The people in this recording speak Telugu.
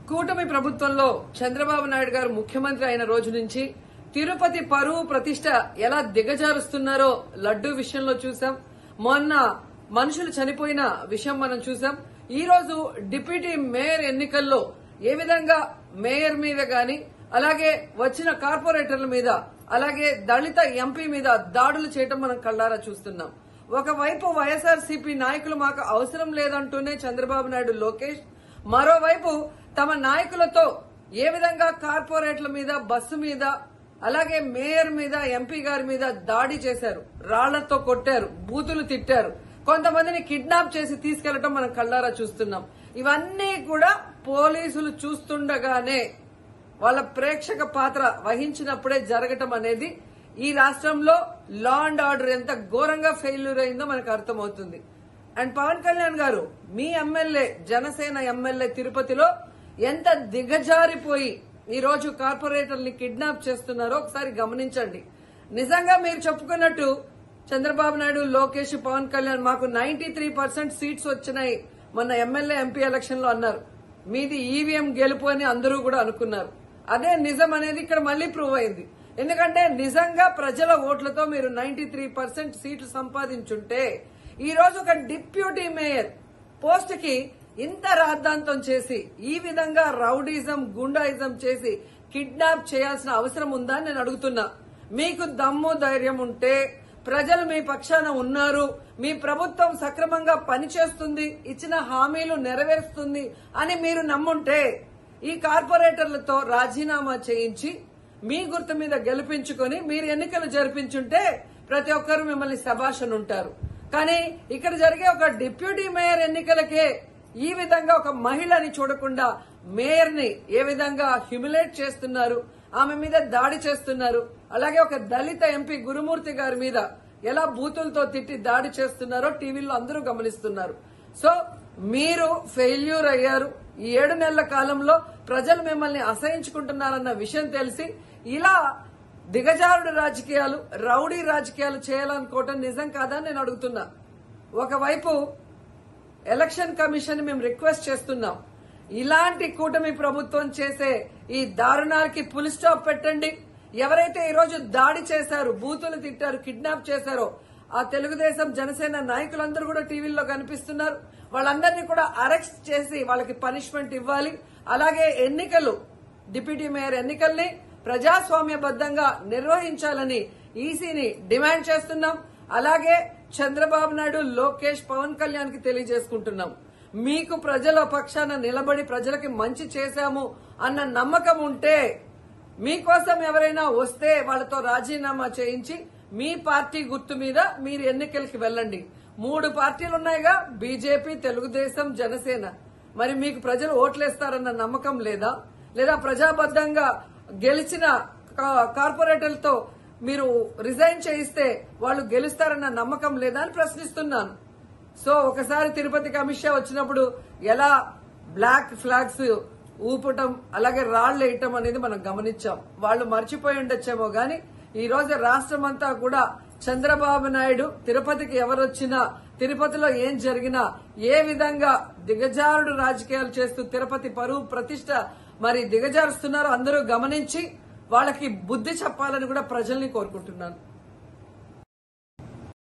కూటమి ప్రభుత్వంలో చంద్రబాబు నాయుడు గారు ముఖ్యమంత్రి అయిన రోజు నుంచి తిరుపతి పరువు ప్రతిష్ట ఎలా దిగజారుస్తున్నారో లడ్డూ విషయంలో చూసాం. మొన్న మనుషులు చనిపోయిన విషయం మనం చూసాం. ఈ రోజు డిప్యూటీ మేయర్ ఎన్నికల్లో ఏ విధంగా మేయర్ మీద గాని అలాగే వచ్చిన కార్పొరేటర్ల మీద అలాగే దళిత ఎంపీ మీద దాడులు చేయడం మనం కళ్ళారా చూస్తున్నాం. ఒకవైపు వైఎస్ఆర్సీపీ నాయకులు మాకు అవసరం లేదంటూనే చంద్రబాబు నాయుడు లోకేష్, మరోవైపు తమ నాయకులతో ఏ విధంగా కార్పొరేట్ల మీద బస్సు మీద అలాగే మేయర్ మీద ఎంపీ గారి మీద దాడి చేశారు, రాళ్లతో కొట్టారు, బూతులు తిట్టారు, కొంతమందిని కిడ్నాప్ చేసి తీసుకెళ్లడం మనం కళ్ళారా చూస్తున్నాం. ఇవన్నీ కూడా పోలీసులు చూస్తుండగానే వాళ్ళ ప్రేక్షక పాత్ర వహించినప్పుడే జరగటం అనేది ఈ రాష్ట్రంలో లా అండ్ ఆర్డర్ ఎంత ఘోరంగా ఫెయిల్యూర్ అయిందో మనకు అర్థమవుతుంది. అండ్ పవన్ కళ్యాణ్ గారు మీ ఎమ్మెల్యే జనసేన ఎమ్మెల్యే తిరుపతిలో ఎంత దిగజారిపోయి ఈ రోజు కార్పొరేటర్ని కిడ్నాప్ చేస్తున్నారో ఒకసారి గమనించండి. నిజంగా మీరు చెప్పుకున్నట్టు చంద్రబాబు నాయుడు, లోకేష్, పవన్ కళ్యాణ్ మాకు 93% సీట్స్ వచ్చినాయి మొన్న ఎమ్మెల్యే ఎంపీ ఎలక్షన్ లో అన్నారు. మీది ఈవీఎం గెలుపు అని అందరూ కూడా అనుకున్నారు. అదే నిజం అనేది ఇక్కడ మళ్లీ ప్రూవ్ అయింది. ఎందుకంటే నిజంగా ప్రజల ఓట్లతో మీరు 93% సీట్లు సంపాదించుంటే ఈ రోజు ఒక డిప్యూటీ మేయర్ పోస్ట్ కి ఇంత రాద్ధాంతం చేసి ఈ విధంగా రౌడీజం, గుండాయిజం చేసి కిడ్నాప్ చేయాల్సిన అవసరం ఉందా అని నేను అడుగుతున్నా. మీకు దమ్ము ధైర్యం ఉంటే, ప్రజలు మీ పక్షాన ఉన్నారు, మీ ప్రభుత్వం సక్రమంగా పనిచేస్తుంది, ఇచ్చిన హామీలు నెరవేరుస్తుంది అని మీరు నమ్ముంటే ఈ కార్పొరేటర్లతో రాజీనామా చేయించి మీ గుర్తు మీద గెలిపించుకొని మీరు ఎన్నికలు జరిపించుంటే ప్రతి ఒక్కరు మిమ్మల్ని శభాష్ ఉంటారు. కానీ ఇక్కడ జరిగే ఒక డిప్యూటీ మేయర్ ఎన్నికలకే ఈ విధంగా ఒక మహిళని చూడకుండా మేయర్ ని ఏ విధంగా హ్యూమిలేట్ చేస్తున్నారు, ఆమె మీద దాడి చేస్తున్నారు, అలాగే ఒక దళిత ఎంపీ గురుమూర్తి గారి మీద ఎలా బూతులతో తిట్టి దాడి చేస్తున్నారో టీవీలో అందరూ గమనిస్తున్నారు. సో మీరు ఫెయిల్యూర్ అయ్యారు. ఈ 7 నెలల కాలంలో ప్రజలు మిమ్మల్ని అసహించుకుంటున్నారన్న విషయం తెలిసి ఇలా దిగజారుడు రాజకీయాలు, రౌడీ రాజకీయాలు చేయాలనుకోవటం నిజం కాదా నేను అడుగుతున్నా. ఒకవైపు ఎలక్షన్ కమిషన్ మేము రిక్వెస్ట్ చేస్తున్నాం, ఇలాంటి కూటమి ప్రభుత్వం చేసే ఈ దారుణాలకి ఫుల్ స్టాప్ పెట్టండి. ఎవరైతే ఈ రోజు దాడి చేశారు, బూతులు తిట్టారు, కిడ్నాప్ చేశారో ఆ తెలుగుదేశం జనసేన నాయకులందరూ కూడా టీవీల్లో కనిపిస్తున్నారు. వాళ్ళందరినీ కూడా అరెస్ట్ చేసి వాళ్ళకి పనిష్మెంట్ ఇవ్వాలి. అలాగే ఎన్నికలు, డిప్యూటీ మేయర్ ఎన్నికల్ని ప్రజాస్వామ్యబద్దంగా నిర్వహించాలని ఈసీని డిమాండ్ చేస్తున్నాం. అలాగే చంద్రబాబు నాయుడు, లోకేష్, పవన్ కళ్యాణ్ కి తెలియజేసుకుంటున్నాం, మీకు ప్రజల పక్షాన నిలబడి ప్రజలకి మంచి చేశాము అన్న నమ్మకం ఉంటే మీకోసం ఎవరైనా వస్తే వాళ్ళతో రాజీనామా చేయించి మీ పార్టీ గుర్తు మీద మీరు ఎన్నికలకి వెళ్ళండి. 3 పార్టీలు ఉన్నాయిగా, బీజేపీ, తెలుగుదేశం, జనసేన. మరి మీకు ప్రజలు ఓట్లేస్తారన్న నమ్మకం లేదా? లేదా ప్రజాబద్దంగా గెలిచిన కార్పొరేటర్లతో మీరు రిజైన్ చేయిస్తే వాళ్ళు గెలుస్తారన్న నమ్మకం లేదా అని ప్రశ్నిస్తున్నాను. సో ఒకసారి తిరుపతికి అమిత్ షా వచ్చినప్పుడు ఎలా బ్లాక్ ఫ్లాగ్స్ ఊపటం అలాగే రాళ్లు వేయటం అనేది మనం గమనించాం. వాళ్ళు మర్చిపోయి ఉండొచ్చేమో గాని ఈ రోజు రాష్ట్రం అంతా కూడా చంద్రబాబు నాయుడు తిరుపతికి ఎవరొచ్చినా, తిరుపతిలో ఏం జరిగినా, ఏ విధంగా దిగజారుడు రాజకీయాలు చేస్తూ తిరుపతి పరువు ప్రతిష్ట మరి దిగజారుస్తున్నారో అందరూ గమనించి వాళ్ళకి బుద్ధి చెప్పాలని కూడా ప్రజల్ని కోరుకుంటున్నాను.